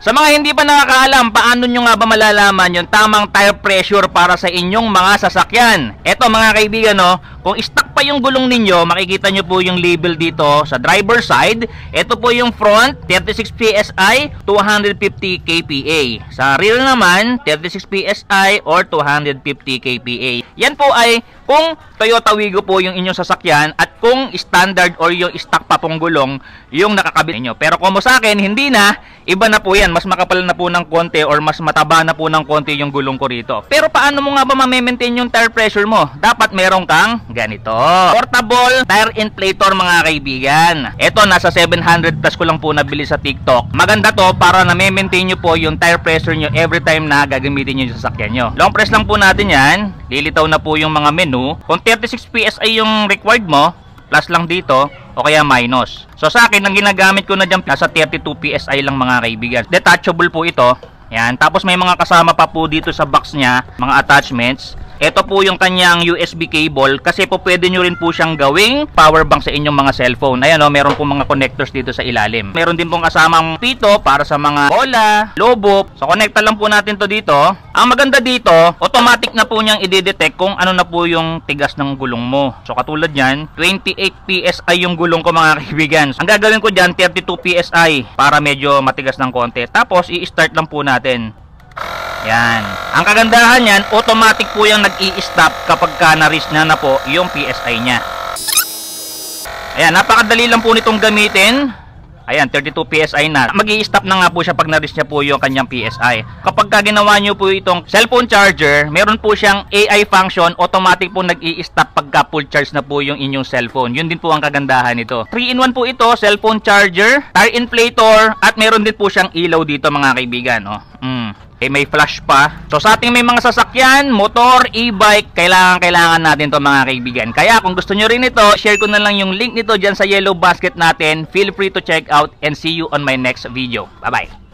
Sa mga hindi pa nakakaalam, paano nyo nga ba malalaman yung tamang tire pressure para sa inyong mga sasakyan? Eto mga kaibigan, no, kung stock pa yung gulong ninyo, makikita nyo po yung label dito sa driver side. Ito po yung front, 36 PSI, 250 kPa. Sa rear naman, 36 PSI or 250 kPa. Yan po ay kung Toyota Wigo po yung inyong sasakyan at kung standard or yung stock pa pong gulong yung nakakabit ninyo. Pero kung sa akin, hindi na, iba na po yan. Mas makapal na po ng konti or mas mataba na po ng konti yung gulong ko rito. Pero paano mo nga ba ma-maintain yung tire pressure mo? Dapat meron kang ganito. Portable tire inflator mga kaibigan. Ito, nasa 700 plus ko lang po nabili sa TikTok. Maganda to para na maintain nyo po yung tire pressure nyo every time na gagamitin nyo yung sasakyan nyo. Long press lang po natin yan. Lilitaw na po yung mga menu. Kung 36 PSI yung required mo, plus lang dito o kaya minus. So sa akin, ang ginagamit ko na dyan, nasa 32 PSI lang mga kaibigan. Detachable po ito. Yan. Tapos may mga kasama pa po dito sa box niya, mga attachments. Ito po yung kanyang USB cable kasi po pwede nyo rin po siyang gawing power bank sa inyong mga cellphone. Ayan o, meron po mga connectors dito sa ilalim. Meron din pong kasamang pito para sa mga bola, lobo. So connecta lang po natin to dito. Ang maganda dito, automatic na po niyang i-detect kung ano na po yung tigas ng gulong mo. So katulad yan, 28 PSI yung gulong ko mga kaibigan. Ang gagawin ko dyan, 32 PSI para medyo matigas ng konti. Tapos i-start lang po natin. Yan. Ang kagandahan yan, automatic po yung nag-i-stop kapag na-reach na po yung PSI niya. Ayan, napakadali lang po nitong gamitin. Ayan, 32 PSI na. Mag-i-stop na nga po siya pag na-reach niya po yung kanyang PSI. Kapag ginawa nyo po itong cellphone charger, meron po siyang AI function, automatic po nag-i-stop pagka full charge na po yung inyong cellphone. Yun din po ang kagandahan nito. 3-in-1 po ito, cellphone charger, tire inflator, at meron din po siyang ilaw dito mga kaibigan. Oh. May flash pa. So sa ating may mga sasakyan, motor, e-bike, kailangan natin to mga kaibigan. Kaya kung gusto nyo rin ito, share ko na lang yung link nito dyan sa yellow basket natin. Feel free to check out and see you on my next video. Bye bye.